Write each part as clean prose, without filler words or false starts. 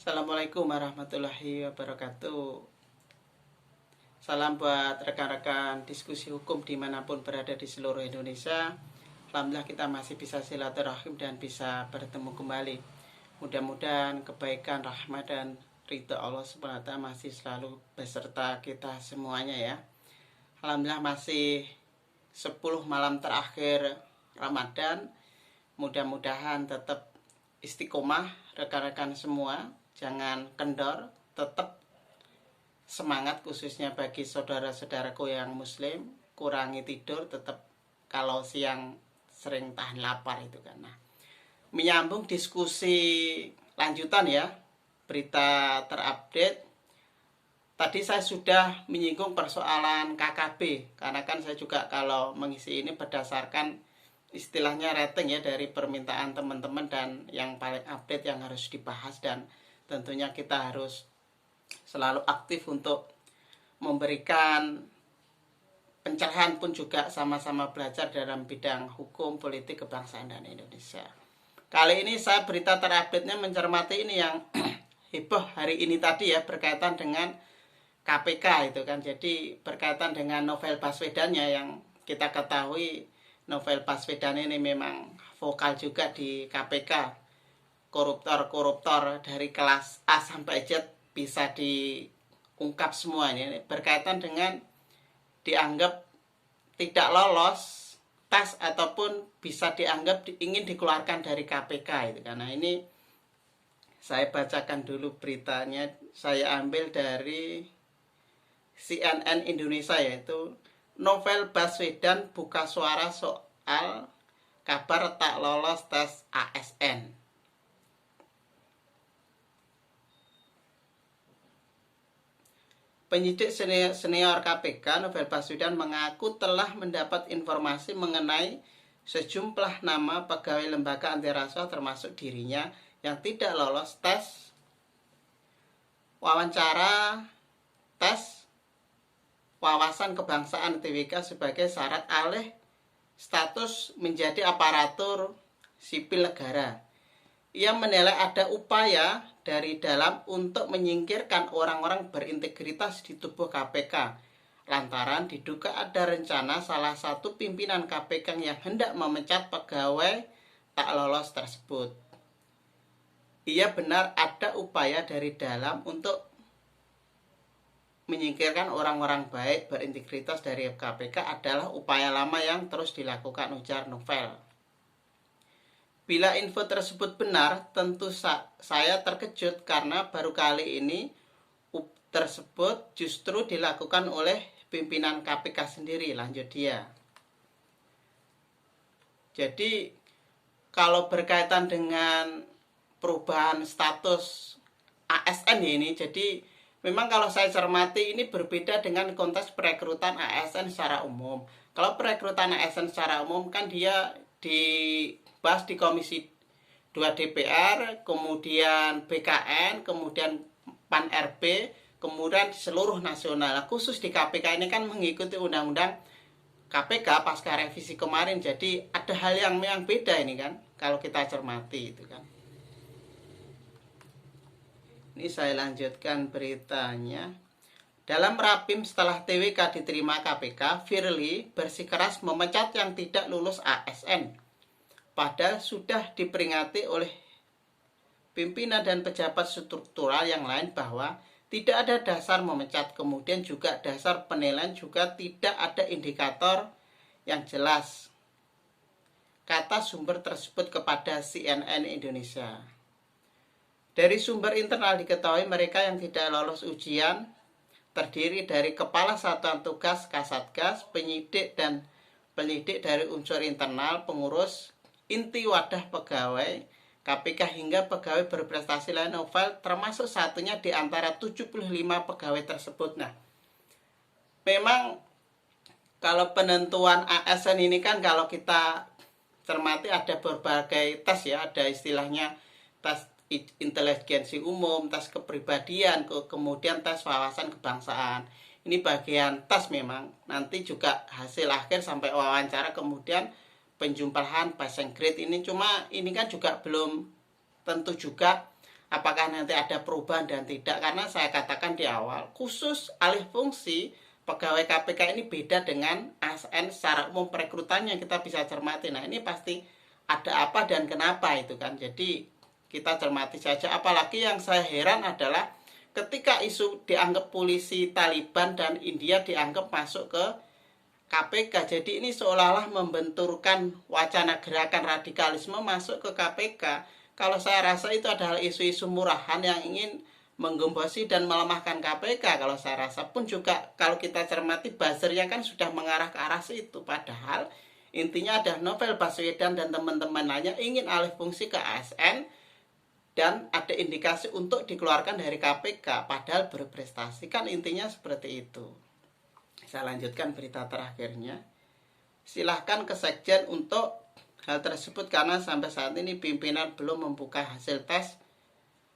Assalamualaikum warahmatullahi wabarakatuh. Salam buat rekan-rekan diskusi hukum dimanapun berada di seluruh Indonesia. Alhamdulillah kita masih bisa silaturahim dan bisa bertemu kembali. Mudah-mudahan kebaikan, rahmat, dan ridha Allah SWT masih selalu beserta kita semuanya ya. Alhamdulillah masih 10 malam terakhir Ramadan. Mudah-mudahan tetap istiqomah rekan-rekan semua, jangan kendor, tetap semangat khususnya bagi saudara-saudaraku yang muslim, kurangi tidur, tetap kalau siang sering tahan lapar itu kan. Nah, menyambung diskusi lanjutan ya, berita terupdate. Tadi saya sudah menyinggung persoalan KKB, karena kan saya juga kalau mengisi ini berdasarkan istilahnya rating ya dari permintaan teman-teman dan yang paling update yang harus dibahas, dan tentunya kita harus selalu aktif untuk memberikan pencerahan pun juga sama-sama belajar dalam bidang hukum, politik, kebangsaan dan Indonesia. Kali ini saya berita terupdate-nya mencermati ini yang heboh hari ini tadi ya, berkaitan dengan KPK itu kan. Jadi berkaitan dengan Novel Baswedannya, yang kita ketahui Novel Baswedan ini memang vokal juga di KPK. Koruptor-koruptor dari kelas A sampai Z bisa diungkap semuanya. Berkaitan dengan dianggap tidak lolos tes ataupun bisa dianggap ingin dikeluarkan dari KPK itu. Karena ini saya bacakan dulu beritanya. Saya ambil dari CNN Indonesia, yaitu Novel Baswedan buka suara soal kabar tak lolos tes ASN. Penyidik senior KPK Novel Baswedan mengaku telah mendapat informasi mengenai sejumlah nama pegawai lembaga anti rasuah termasuk dirinya yang tidak lolos tes wawancara tes wawasan kebangsaan TWK sebagai syarat alih status menjadi aparatur sipil negara. Ia menilai ada upaya dari dalam untuk menyingkirkan orang-orang berintegritas di tubuh KPK, lantaran diduga ada rencana salah satu pimpinan KPK yang hendak memecat pegawai tak lolos tersebut. Ia benar ada upaya dari dalam untuk menyingkirkan orang-orang baik berintegritas dari KPK adalah upaya lama yang terus dilakukan, ujar Novel. Bila info tersebut benar, tentu saya terkejut karena baru kali ini tersebut justru dilakukan oleh pimpinan KPK sendiri, lanjut dia. Jadi kalau berkaitan dengan perubahan status ASN ini, jadi memang kalau saya cermati ini berbeda dengan konteks perekrutan ASN secara umum. Kalau perekrutan ASN secara umum kan dia dibahas di Komisi 2 DPR, kemudian BKN, kemudian PAN RB, kemudian seluruh nasional. Khusus di KPK ini kan mengikuti undang-undang KPK pasca revisi kemarin. Jadi ada hal yang beda ini kan kalau kita cermati itu kan. Ini saya lanjutkan beritanya. Dalam rapim setelah TWK diterima KPK, Firly bersikeras memecat yang tidak lulus ASN. Padahal sudah diperingati oleh pimpinan dan pejabat struktural yang lain bahwa tidak ada dasar memecat. Kemudian juga dasar penilaian juga tidak ada indikator yang jelas, kata sumber tersebut kepada CNN Indonesia. Dari sumber internal diketahui mereka yang tidak lolos ujian terdiri dari Kepala Satuan Tugas Kasatgas, penyidik dan penyidik dari unsur internal, pengurus inti wadah pegawai KPK hingga pegawai berprestasi lain. Novel termasuk satunya di antara 75 pegawai tersebut. Nah, memang kalau penentuan ASN ini kan kalau kita cermati ada berbagai tes ya, ada istilahnya tes inteligensi umum, tes kepribadian, kemudian tes wawasan kebangsaan. Ini bagian tes memang. Nanti juga hasil akhir sampai wawancara, kemudian penjumlahan passing grade ini. Cuma ini kan juga belum tentu juga apakah nanti ada perubahan dan tidak, karena saya katakan di awal, khusus alih fungsi pegawai KPK ini beda dengan ASN secara umum perekrutannya kita bisa cermati. Nah, ini pasti ada apa dan kenapa itu kan. Jadi kita cermati saja. Apalagi yang saya heran adalah ketika isu dianggap polisi Taliban dan India dianggap masuk ke KPK. Jadi ini seolah-olah membenturkan wacana gerakan radikalisme masuk ke KPK. Kalau saya rasa itu adalah isu-isu murahan yang ingin menggembosi dan melemahkan KPK. Kalau saya rasa pun juga kalau kita cermati buzzernya kan sudah mengarah ke arah situ. Padahal intinya ada Novel Baswedan dan teman-teman lainnya ingin alih fungsi ke ASN dan ada indikasi untuk dikeluarkan dari KPK. Padahal berprestasi, kan intinya seperti itu. Saya lanjutkan berita terakhirnya. Silahkan ke Sekjen untuk hal tersebut karena sampai saat ini pimpinan belum membuka hasil tes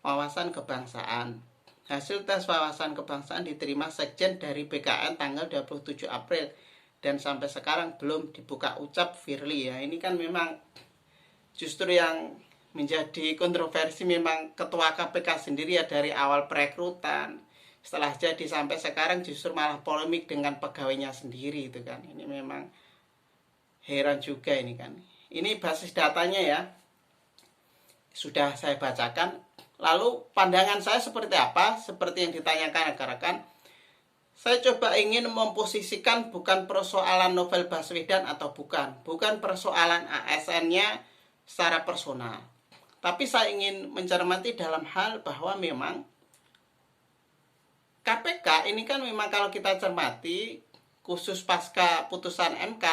wawasan kebangsaan. Hasil tes wawasan kebangsaan diterima Sekjen dari BKN tanggal 27 April dan sampai sekarang belum dibuka, ucap Firly. Ya, ini kan memang justru yang menjadi kontroversi memang ketua KPK sendiri ya, dari awal perekrutan. Setelah jadi sampai sekarang justru malah polemik dengan pegawainya sendiri itu kan. Ini memang heran juga ini kan. Ini basis datanya ya. Sudah saya bacakan. Lalu pandangan saya seperti apa? Seperti yang ditanyakan rekan-rekan. Saya coba ingin memposisikan bukan persoalan Novel Baswedan atau bukan persoalan ASN-nya secara personal. Tapi saya ingin mencermati dalam hal bahwa memang KPK ini kan memang kalau kita cermati khusus pasca putusan MK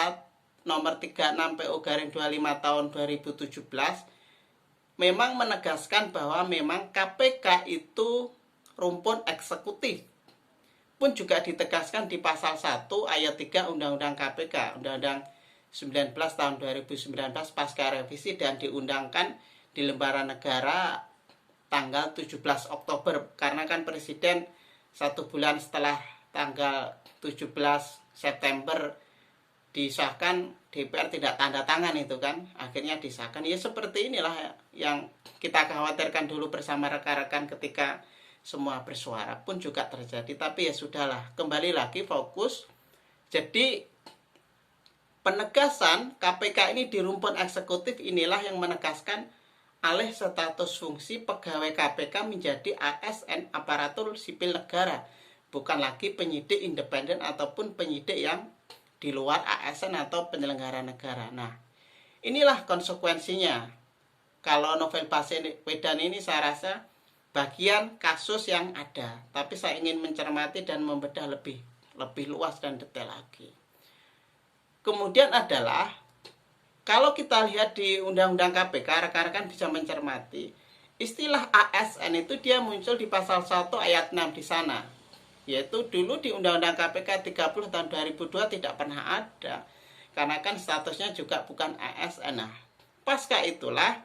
nomor 36 PO/25 tahun 2017 memang menegaskan bahwa memang KPK itu rumpun eksekutif. Pun juga ditegaskan di pasal 1 ayat 3 Undang-Undang KPK, Undang-Undang 19 tahun 2019 pasca revisi dan diundangkan di lembaran negara tanggal 17 Oktober. Karena kan Presiden 1 bulan setelah tanggal 17 September disahkan, DPR tidak tanda tangan itu kan, akhirnya disahkan. Ya seperti inilah yang kita khawatirkan dulu bersama rekan-rekan ketika semua bersuara pun juga terjadi. Tapi ya sudahlah, kembali lagi fokus. Jadi penegasan KPK ini di rumpun eksekutif inilah yang menegaskan alih status fungsi pegawai KPK menjadi ASN, aparatur sipil negara, bukan lagi penyidik independen ataupun penyidik yang di luar ASN atau penyelenggara negara. Nah, inilah konsekuensinya. Kalau Novel Baswedan ini saya rasa bagian kasus yang ada, tapi saya ingin mencermati dan membedah lebih luas dan detail lagi. Kemudian adalah kalau kita lihat di Undang-Undang KPK, rekan-rekan bisa mencermati istilah ASN itu dia muncul di pasal 1 ayat 6 di sana. Yaitu dulu di Undang-Undang KPK 30 tahun 2002 tidak pernah ada. Karena kan statusnya juga bukan ASN. Nah, pasca itulah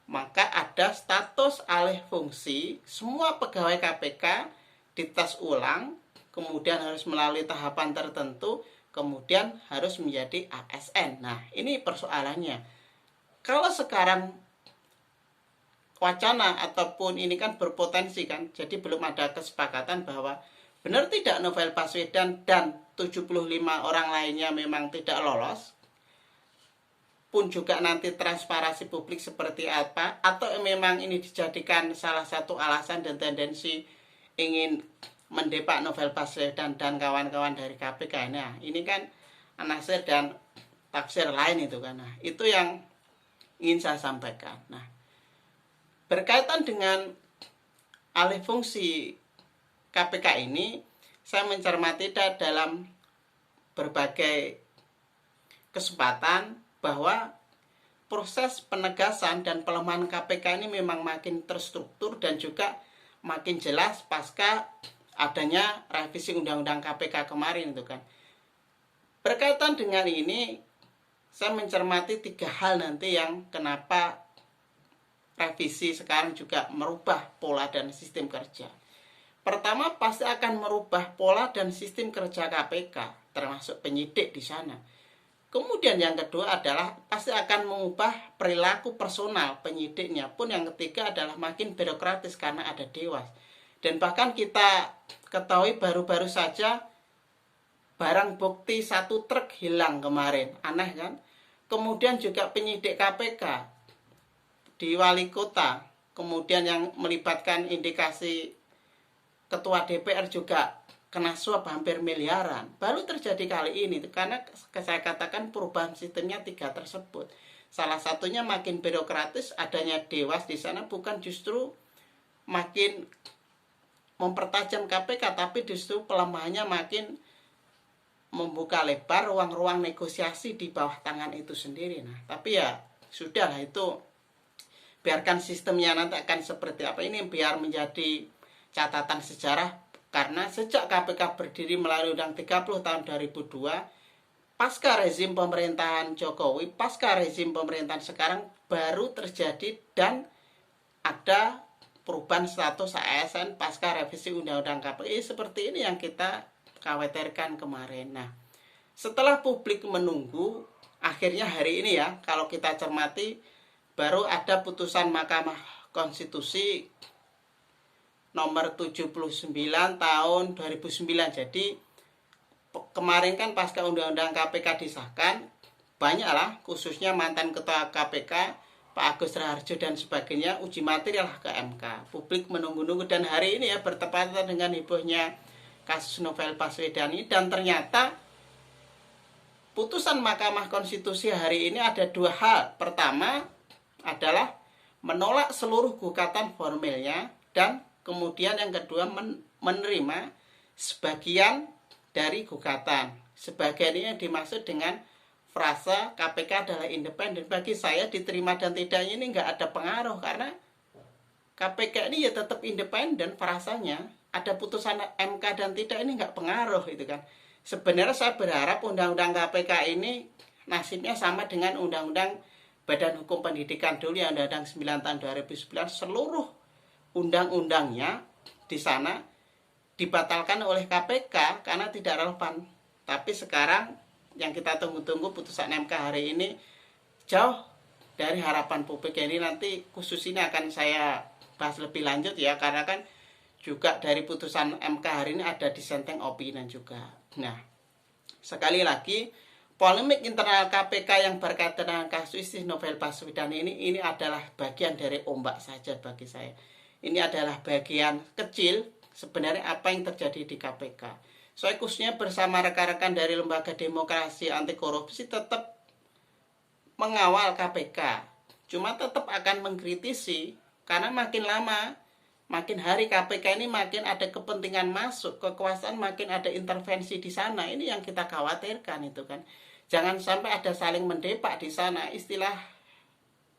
maka ada status alih fungsi. Semua pegawai KPK dites ulang, kemudian harus melalui tahapan tertentu, kemudian harus menjadi ASN. Nah, ini persoalannya. Kalau sekarang wacana ataupun ini kan berpotensi kan, jadi belum ada kesepakatan bahwa benar tidak Novel Baswedan dan 75 orang lainnya memang tidak lolos, pun juga nanti transparansi publik seperti apa, atau memang ini dijadikan salah satu alasan dan tendensi ingin mendepak Novel Baswedan dan kawan-kawan dari KPK. Nah, ini kan anasir dan tafsir lain itu kan. Nah, itu yang ingin saya sampaikan. Nah, berkaitan dengan alih fungsi KPK ini, saya mencermati dalam berbagai kesempatan bahwa proses penegasan dan pelemahan KPK ini memang makin terstruktur dan juga makin jelas pasca adanya revisi Undang-Undang KPK kemarin itu kan. Berkaitan dengan ini, saya mencermati 3 hal nanti yang kenapa revisi sekarang juga merubah pola dan sistem kerja. Pertama, pasti akan merubah pola dan sistem kerja KPK, termasuk penyidik di sana. Kemudian yang kedua adalah pasti akan mengubah perilaku personal penyidiknya pun. Yang ketiga adalah makin birokratis karena ada dewas. Dan bahkan kita ketahui baru-baru saja barang bukti 1 truk hilang kemarin. Aneh kan? Kemudian juga penyidik KPK di wali kota, kemudian yang melibatkan indikasi ketua DPR juga kena suap hampir miliaran. Baru terjadi kali ini karena saya katakan perubahan sistemnya 3 tersebut. Salah satunya makin birokratis, adanya dewas di sana bukan justru makin mempertajam KPK, tapi justru pelemahannya makin membuka lebar ruang-ruang negosiasi di bawah tangan itu sendiri. Nah, tapi ya sudahlah, itu biarkan sistemnya nanti akan seperti apa. Ini biar menjadi catatan sejarah, karena sejak KPK berdiri melalui Undang 30 tahun 2002, pasca rezim pemerintahan Jokowi, pasca rezim pemerintahan sekarang baru terjadi dan ada perubahan status ASN pasca revisi Undang-Undang KPK. Seperti ini yang kita khawatirkan kemarin. Nah, setelah publik menunggu, akhirnya hari ini ya, kalau kita cermati, baru ada putusan Mahkamah Konstitusi nomor 79 tahun 2009. Jadi kemarin kan pasca Undang-Undang KPK disahkan, banyaklah khususnya mantan ketua KPK Pak Agus Raharjo dan sebagainya uji materi lah ke MK. Publik menunggu-nunggu, dan hari ini ya bertepatan dengan hebohnya kasus Novel Baswedan ini, dan ternyata putusan Mahkamah Konstitusi hari ini ada 2 hal. Pertama adalah menolak seluruh gugatan formilnya, dan kemudian yang kedua menerima sebagian dari gugatan. Sebagian ini yang dimaksud dengan frasa KPK adalah independen. Bagi saya diterima dan tidaknya ini nggak ada pengaruh, karena KPK ini ya tetap independen frasanya. Ada putusan MK dan tidak, ini nggak pengaruh itu kan. Sebenarnya saya berharap Undang-Undang KPK ini nasibnya sama dengan Undang-Undang Badan Hukum Pendidikan dulu, yang Undang-Undang 9 tahun 2009, seluruh undang-undangnya di sana dibatalkan oleh KPK karena tidak relevan. Tapi sekarang yang kita tunggu-tunggu putusan MK hari ini jauh dari harapan publik. Ini nanti khusus ini akan saya bahas lebih lanjut ya, karena kan juga dari putusan MK hari ini ada dissenting opinion juga. Nah, sekali lagi, polemik internal KPK yang berkaitan dengan kasus Novel Baswedan ini adalah bagian dari ombak saja bagi saya. Ini adalah bagian kecil sebenarnya apa yang terjadi di KPK. Saya khususnya bersama rekan-rekan dari Lembaga Demokrasi Anti Korupsi tetap mengawal KPK. Cuma tetap akan mengkritisi, karena makin lama, makin hari KPK ini makin ada kepentingan masuk, kekuasaan makin ada intervensi di sana. Ini yang kita khawatirkan itu kan. Jangan sampai ada saling mendepak di sana. Istilah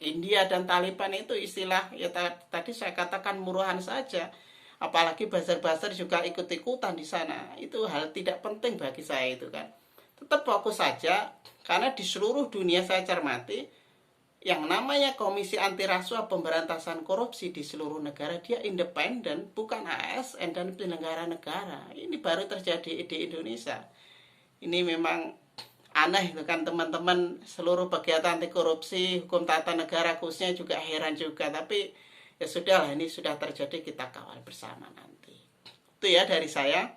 India dan Taliban itu istilah ya tadi saya katakan murahan saja. Apalagi buzzer-buzzer juga ikut-ikutan di sana. Itu hal tidak penting bagi saya itu kan. Tetap fokus saja, karena di seluruh dunia saya cermati, yang namanya Komisi Anti Rasuah Pemberantasan Korupsi di seluruh negara, dia independen, bukan ASN dan penyelenggara negara. Ini baru terjadi di Indonesia. Ini memang aneh itu kan teman-teman. Seluruh pegiat anti korupsi, hukum tata negara khususnya juga heran juga. Tapi ya sudahlah, ini sudah terjadi, kita kawal bersama nanti. Itu ya dari saya.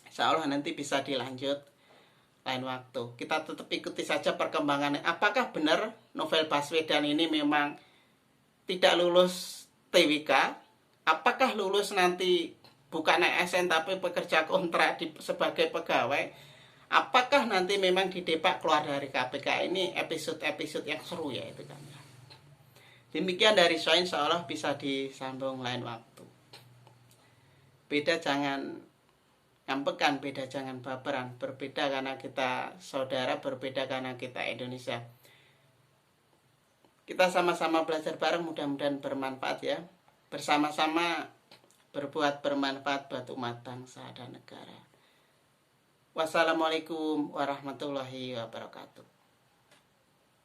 Insya Allah nanti bisa dilanjut lain waktu. Kita tetap ikuti saja perkembangannya. Apakah benar Novel Baswedan ini memang tidak lulus TWK? Apakah lulus nanti bukan ASN tapi pekerja kontrak sebagai pegawai? Apakah nanti memang didepak keluar dari KPK? Ini episode-episode yang seru ya itu kan. Demikian dari saya, insya Allah bisa disambung lain waktu. Beda jangan ngampekan, beda jangan baperan. Berbeda karena kita saudara, berbeda karena kita Indonesia. Kita sama-sama belajar bareng, mudah-mudahan bermanfaat ya. Bersama-sama berbuat bermanfaat buat umat bangsa dan negara. Wassalamualaikum warahmatullahi wabarakatuh.